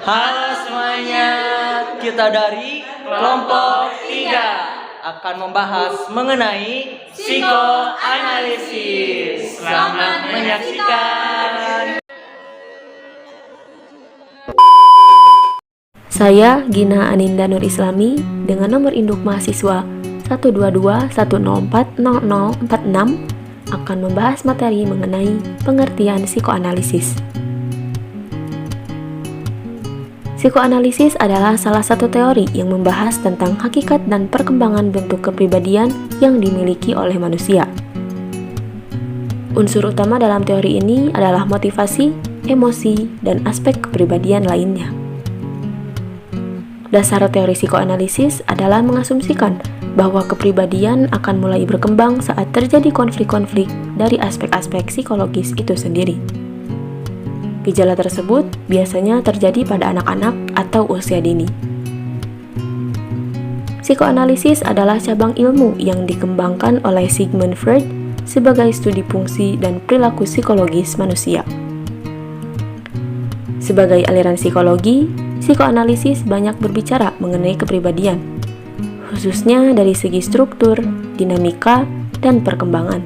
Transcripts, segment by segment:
Halo semuanya, kita dari kelompok 3 akan membahas mengenai psikoanalisis. Selamat menyaksikan. Saya Gina Aninda Nur Islami dengan nomor induk mahasiswa 122-104-0046 akan membahas materi mengenai pengertian psikoanalisis. Psikoanalisis adalah salah satu teori yang membahas tentang hakikat dan perkembangan bentuk kepribadian yang dimiliki oleh manusia. Unsur utama dalam teori ini adalah motivasi, emosi, dan aspek kepribadian lainnya. Dasar teori psikoanalisis adalah mengasumsikan bahwa kepribadian akan mulai berkembang saat terjadi konflik-konflik dari aspek-aspek psikologis itu sendiri. Gejala tersebut biasanya terjadi pada anak-anak atau usia dini. Psikoanalisis adalah cabang ilmu yang dikembangkan oleh Sigmund Freud sebagai studi fungsi dan perilaku psikologis manusia. Sebagai aliran psikologi, psikoanalisis banyak berbicara mengenai kepribadian, khususnya dari segi struktur, dinamika, dan perkembangan.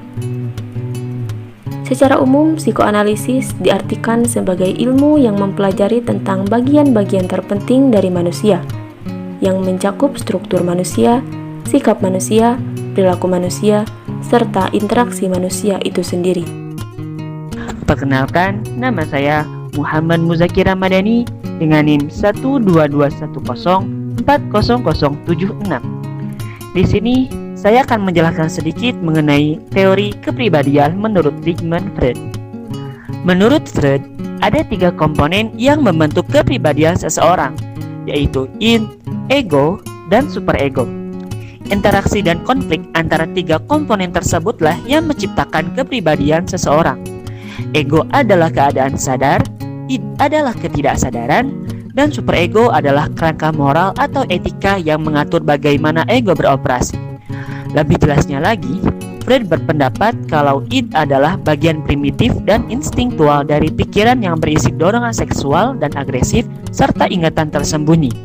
Secara umum, psikoanalisis diartikan sebagai ilmu yang mempelajari tentang bagian-bagian terpenting dari manusia, yang mencakup struktur manusia, sikap manusia, perilaku manusia, serta interaksi manusia itu sendiri. Perkenalkan, nama saya Muhammad Muzakir Ramadhani dengan NIM 12210400076. Di sini saya akan menjelaskan sedikit mengenai teori kepribadian menurut Sigmund Freud. Menurut Freud, ada 3 komponen yang membentuk kepribadian seseorang, yaitu id, ego, dan superego. Interaksi dan konflik antara 3 komponen tersebutlah yang menciptakan kepribadian seseorang. Ego adalah keadaan sadar, id adalah ketidaksadaran, dan superego adalah kerangka moral atau etika yang mengatur bagaimana ego beroperasi. Lebih jelasnya lagi, Freud berpendapat kalau id adalah bagian primitif dan instingtual dari pikiran yang berisi dorongan seksual dan agresif serta ingatan tersembunyi.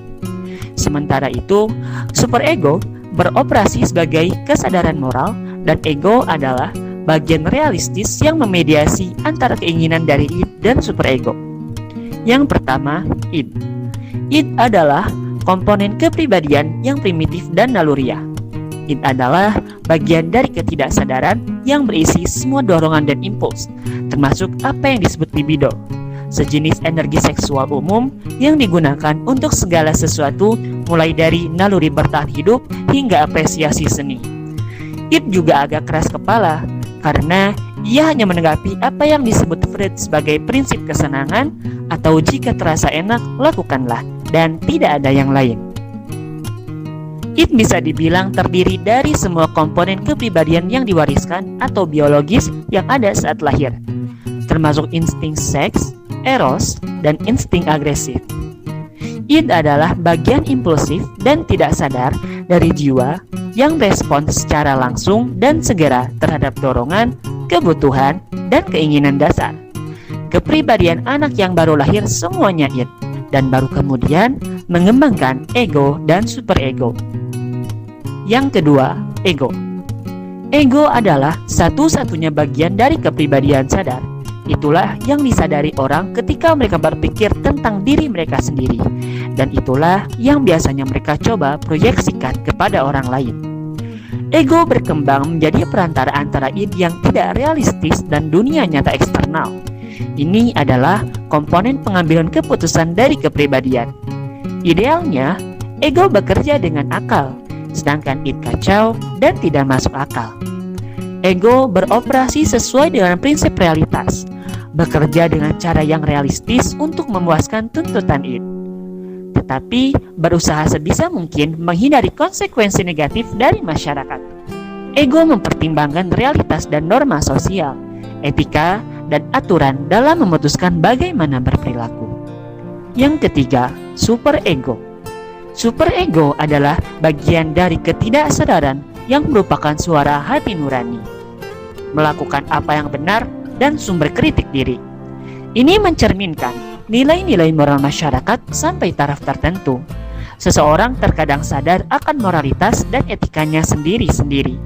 Sementara itu, superego beroperasi sebagai kesadaran moral dan ego adalah bagian realistis yang memediasi antara keinginan dari id dan superego. Yang pertama, id. Id adalah komponen kepribadian yang primitif dan naluriah. Id adalah bagian dari ketidaksadaran yang berisi semua dorongan dan impuls, termasuk apa yang disebut libido, sejenis energi seksual umum yang digunakan untuk segala sesuatu mulai dari naluri bertahan hidup hingga apresiasi seni. Id juga agak keras kepala karena ia hanya menanggapi apa yang disebut Freud sebagai prinsip kesenangan atau jika terasa enak, lakukanlah, dan tidak ada yang lain. Id bisa dibilang terdiri dari semua komponen kepribadian yang diwariskan atau biologis yang ada saat lahir, termasuk insting seks, eros, dan insting agresif. Id adalah bagian impulsif dan tidak sadar dari jiwa yang respons secara langsung dan segera terhadap dorongan, kebutuhan, dan keinginan dasar. Kepribadian anak yang baru lahir semuanya id, dan baru kemudian mengembangkan ego dan superego. Yang kedua, ego. Ego adalah satu-satunya bagian dari kepribadian sadar. Itulah yang disadari orang ketika mereka berpikir tentang diri mereka sendiri. Dan itulah yang biasanya mereka coba proyeksikan kepada orang lain. Ego berkembang menjadi perantara antara id yang tidak realistis dan dunia nyata eksternal. Ini adalah komponen pengambilan keputusan dari kepribadian. Idealnya, ego bekerja dengan akal, sedangkan id kacau dan tidak masuk akal. Ego beroperasi sesuai dengan prinsip realitas, bekerja dengan cara yang realistis untuk memuaskan tuntutan id, tetapi berusaha sebisa mungkin menghindari konsekuensi negatif dari masyarakat. Ego mempertimbangkan realitas dan norma sosial, etika, dan aturan dalam memutuskan bagaimana berperilaku. Yang ketiga, superego. Superego adalah bagian dari ketidaksadaran yang merupakan suara hati nurani, melakukan apa yang benar dan sumber kritik diri. Ini mencerminkan nilai-nilai moral masyarakat sampai taraf tertentu. Seseorang terkadang sadar akan moralitas dan etikanya sendiri-sendiri.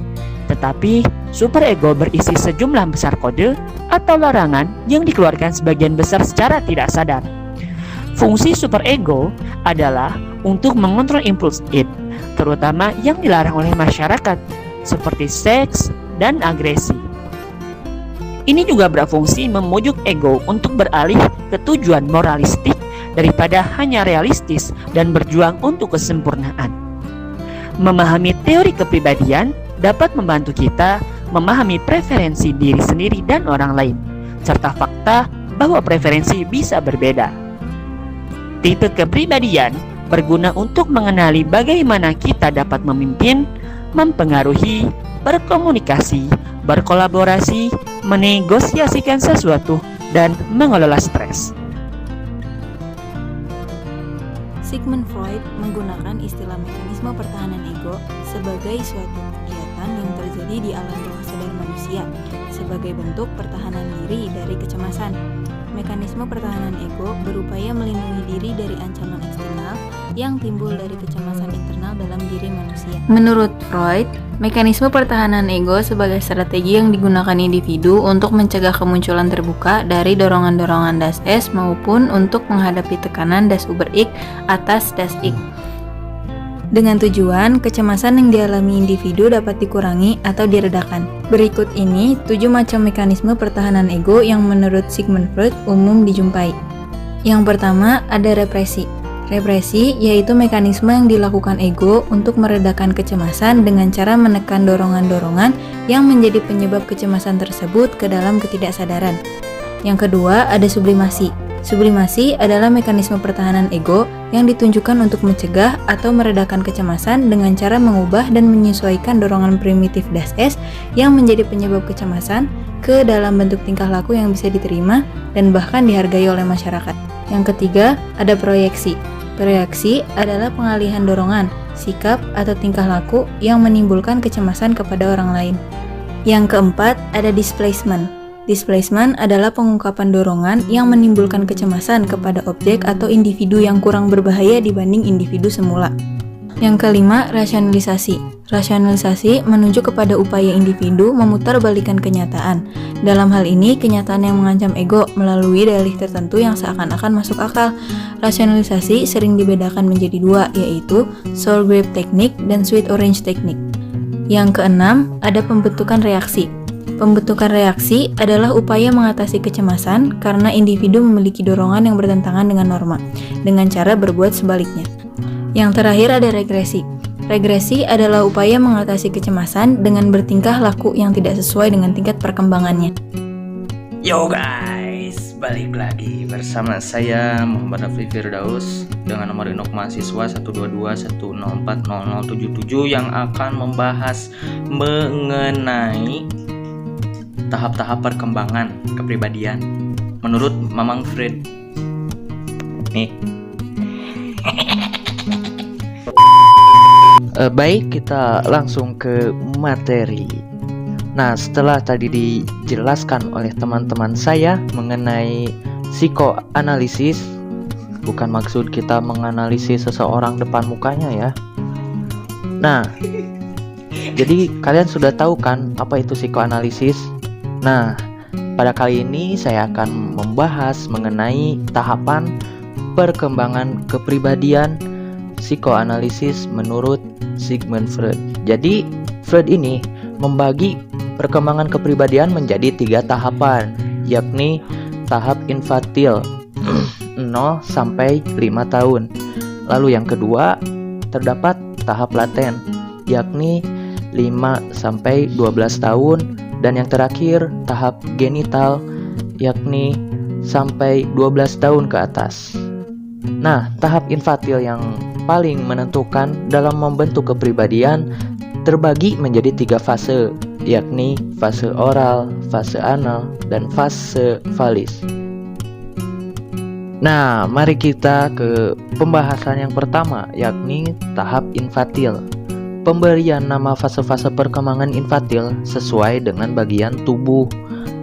Tetapi, superego berisi sejumlah besar kode atau larangan yang dikeluarkan sebagian besar secara tidak sadar. Fungsi superego adalah untuk mengontrol impuls id, terutama yang dilarang oleh masyarakat, seperti seks dan agresi. Ini juga berfungsi memujuk ego untuk beralih ke tujuan moralistik daripada hanya realistis dan berjuang untuk kesempurnaan. Memahami teori kepribadian dapat membantu kita memahami preferensi diri sendiri dan orang lain, serta fakta bahwa preferensi bisa berbeda. Tipe kepribadian berguna untuk mengenali bagaimana kita dapat memimpin, mempengaruhi, berkomunikasi, berkolaborasi, menegosiasikan sesuatu, dan mengelola stres. Sigmund Freud menggunakan istilah mekanisme pertahanan ego sebagai suatu kegiatan yang terjadi di alam bawah sadar manusia sebagai bentuk pertahanan diri dari kecemasan. Mekanisme pertahanan ego berupaya melindungi diri dari ancaman eksternal yang timbul dari kecemasan internal dalam diri manusia. Menurut Freud, mekanisme pertahanan ego sebagai strategi yang digunakan individu untuk mencegah kemunculan terbuka dari dorongan-dorongan das Es maupun untuk menghadapi tekanan das Über-Ich atas das Ich. Dengan tujuan, kecemasan yang dialami individu dapat dikurangi atau diredakan. Berikut ini 7 macam mekanisme pertahanan ego yang menurut Sigmund Freud umum dijumpai. Yang pertama, ada represi. Represi yaitu mekanisme yang dilakukan ego untuk meredakan kecemasan dengan cara menekan dorongan-dorongan yang menjadi penyebab kecemasan tersebut ke dalam ketidaksadaran. Yang kedua, ada sublimasi. Sublimasi adalah mekanisme pertahanan ego yang ditunjukkan untuk mencegah atau meredakan kecemasan dengan cara mengubah dan menyesuaikan dorongan primitif das Es yang menjadi penyebab kecemasan ke dalam bentuk tingkah laku yang bisa diterima dan bahkan dihargai oleh masyarakat. Yang ketiga, ada proyeksi. Proyeksi adalah pengalihan dorongan, sikap, atau tingkah laku yang menimbulkan kecemasan kepada orang lain. Yang keempat, ada displacement. Displacement adalah pengungkapan dorongan yang menimbulkan kecemasan kepada objek atau individu yang kurang berbahaya dibanding individu semula. Yang kelima, rasionalisasi. Rasionalisasi menuju kepada upaya individu memutarbalikkan kenyataan. Dalam hal ini, kenyataan yang mengancam ego melalui dalih tertentu yang seakan-akan masuk akal. Rasionalisasi sering dibedakan menjadi dua, yaitu sour grape technique dan sweet orange technique. Yang keenam, ada pembentukan reaksi. Pembentukan reaksi adalah upaya mengatasi kecemasan karena individu memiliki dorongan yang bertentangan dengan norma, dengan cara berbuat sebaliknya. Yang terakhir ada regresi. Regresi adalah upaya mengatasi kecemasan dengan bertingkah laku yang tidak sesuai dengan tingkat perkembangannya. Yo guys, balik lagi bersama saya Muhammad Rafli Firdaus dengan nomor induk mahasiswa 12210400077 yang akan membahas mengenai tahap-tahap perkembangan kepribadian menurut Mamang Freud. Nih. Baik, kita langsung ke materi. Nah, setelah tadi dijelaskan oleh teman-teman saya mengenai psikoanalisis, bukan maksud kita menganalisis seseorang depan mukanya ya. Nah, jadi kalian sudah tahu kan apa itu psikoanalisis? Nah, pada kali ini saya akan membahas mengenai tahapan perkembangan kepribadian psikoanalisis menurut Sigmund Freud. Jadi, Freud ini membagi perkembangan kepribadian menjadi 3 tahapan, yakni tahap infantil 0 sampai 5 tahun. Lalu yang kedua, terdapat tahap laten, yakni 5 sampai 12 tahun. Dan yang terakhir, tahap genital, yakni sampai 12 tahun ke atas. Nah, tahap infantil yang paling menentukan dalam membentuk kepribadian terbagi menjadi 3 fase, yakni fase oral, fase anal, dan fase valis. Nah, mari kita ke pembahasan yang pertama, yakni tahap infantil. Pemberian nama fase-fase perkembangan infantil sesuai dengan bagian tubuh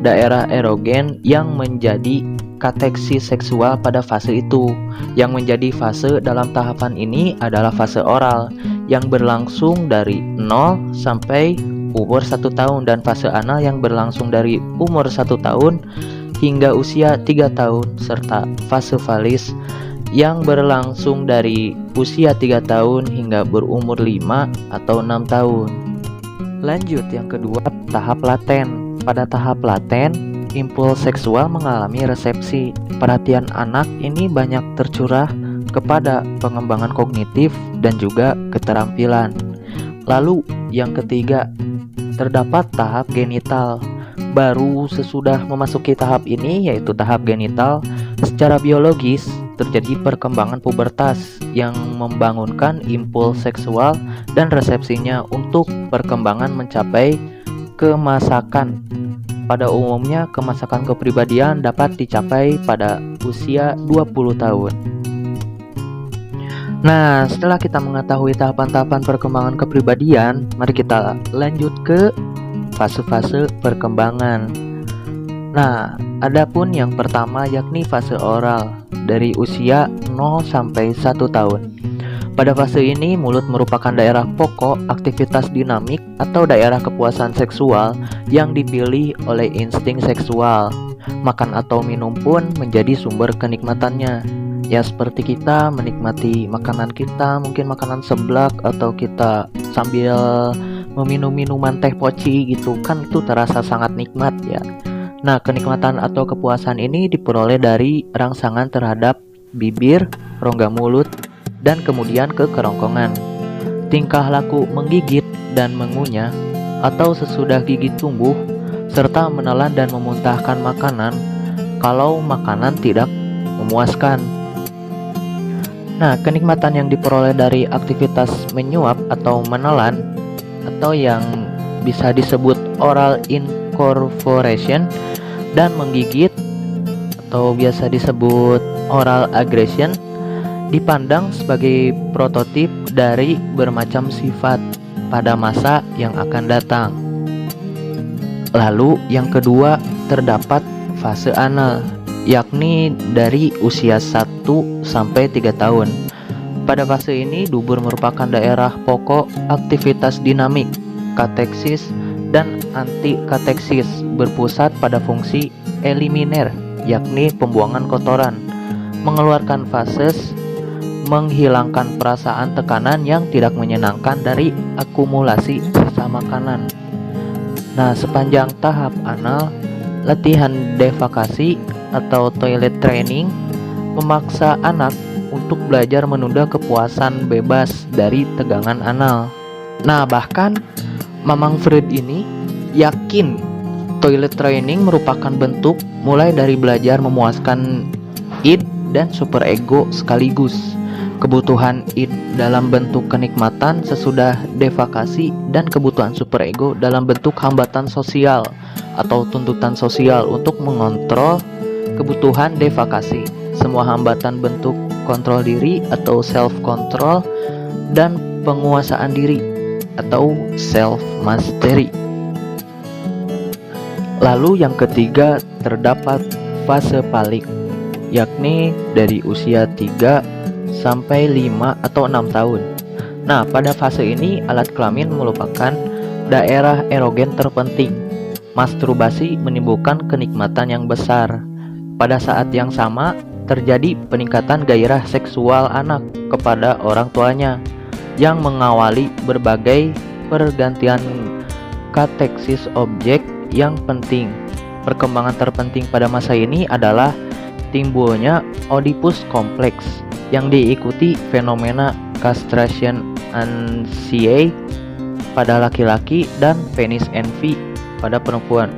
daerah erogen yang menjadi kateksis seksual pada fase itu. Yang menjadi fase dalam tahapan ini adalah fase oral yang berlangsung dari 0 sampai umur 1 tahun, dan fase anal yang berlangsung dari umur 1 tahun hingga usia 3 tahun, serta fase valis yang berlangsung dari usia 3 tahun hingga berumur 5 atau 6 tahun. Lanjut yang kedua, tahap laten. Pada tahap laten, impuls seksual mengalami resepsi. Perhatian anak ini banyak tercurah kepada pengembangan kognitif dan juga keterampilan. Lalu yang ketiga, terdapat tahap genital. Baru sesudah memasuki tahap ini, yaitu tahap genital, secara biologis terjadi perkembangan pubertas yang membangunkan impuls seksual dan resepsinya untuk perkembangan mencapai kemasakan. Pada umumnya, kemasakan kepribadian dapat dicapai pada usia 20 tahun. Nah, setelah kita mengetahui tahapan-tahapan perkembangan kepribadian, mari kita lanjut ke fase-fase perkembangan. Nah, adapun yang pertama yakni fase oral dari usia 0 sampai 1 tahun. Pada fase ini, mulut merupakan daerah pokok aktivitas dinamik atau daerah kepuasan seksual yang dipilih oleh insting seksual. Makan atau minum pun menjadi sumber kenikmatannya. Ya, seperti kita menikmati makanan kita, mungkin makanan seblak, atau kita sambil meminum minuman teh poci gitu kan, itu terasa sangat nikmat ya. Nah, kenikmatan atau kepuasan ini diperoleh dari rangsangan terhadap bibir, rongga mulut, dan kemudian ke kerongkongan. Tingkah laku menggigit dan mengunyah atau sesudah gigi tumbuh, serta menelan dan memuntahkan makanan kalau makanan tidak memuaskan. Nah, kenikmatan yang diperoleh dari aktivitas menyuap atau menelan, atau yang bisa disebut oral incorporation, dan menggigit atau biasa disebut oral aggression, dipandang sebagai prototip dari bermacam sifat pada masa yang akan datang. Lalu yang kedua, terdapat fase anal, yakni dari usia 1 sampai 3 tahun. Pada fase ini, dubur merupakan daerah pokok aktivitas dinamik, kateksis, dan antikateksis, berpusat pada fungsi eliminer, yakni pembuangan kotoran, mengeluarkan fases, menghilangkan perasaan tekanan yang tidak menyenangkan dari akumulasi sisa makanan. Nah, sepanjang tahap anal, latihan defekasi atau toilet training memaksa anak untuk belajar menunda kepuasan bebas dari tegangan anal. Nah, bahkan Mamang Freud ini yakin toilet training merupakan bentuk mulai dari belajar memuaskan id dan superego sekaligus. Kebutuhan id dalam bentuk kenikmatan sesudah defekasi dan kebutuhan superego dalam bentuk hambatan sosial atau tuntutan sosial untuk mengontrol kebutuhan defekasi. Semua hambatan bentuk kontrol diri atau self control dan penguasaan diri atau self mastery. Lalu yang ketiga, terdapat fase palik, yakni dari usia 3 sampai 5 atau 6 tahun. Nah, pada fase ini alat kelamin merupakan daerah erogen terpenting. Masturbasi menimbulkan kenikmatan yang besar. Pada saat yang sama, terjadi peningkatan gairah seksual anak kepada orang tuanya yang mengawali berbagai pergantian kateksis objek yang penting. Perkembangan terpenting pada masa ini adalah timbulnya Oedipus kompleks yang diikuti fenomena castration anxiety pada laki-laki dan penis envy pada perempuan.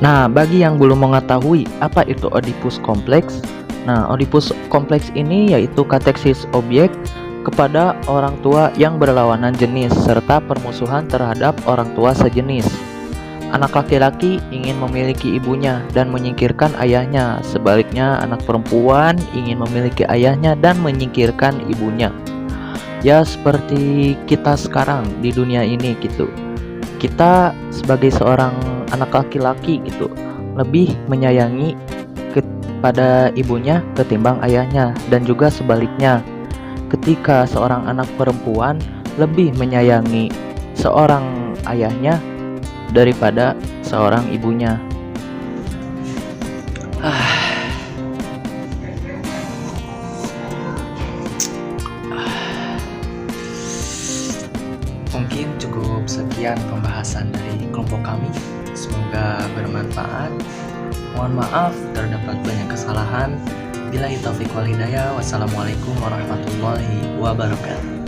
Nah, bagi yang belum mengetahui apa itu Oedipus kompleks, nah, Oedipus kompleks ini yaitu kateksis objek kepada orang tua yang berlawanan jenis serta permusuhan terhadap orang tua sejenis. Anak laki-laki ingin memiliki ibunya dan menyingkirkan ayahnya. Sebaliknya, anak perempuan ingin memiliki ayahnya dan menyingkirkan ibunya. Ya, seperti kita sekarang di dunia ini gitu. Kita sebagai seorang anak laki-laki gitu, lebih menyayangi pada ibunya ketimbang ayahnya, dan juga sebaliknya. Ketika seorang anak perempuan lebih menyayangi seorang ayahnya daripada seorang ibunya. Mungkin cukup sekian pembahasan dari kelompok kami. Semoga bermanfaat. Mohon maaf terdapat banyak kesalahan. Billahi taufiq wal hidayah. Wassalamualaikum warahmatullahi wabarakatuh.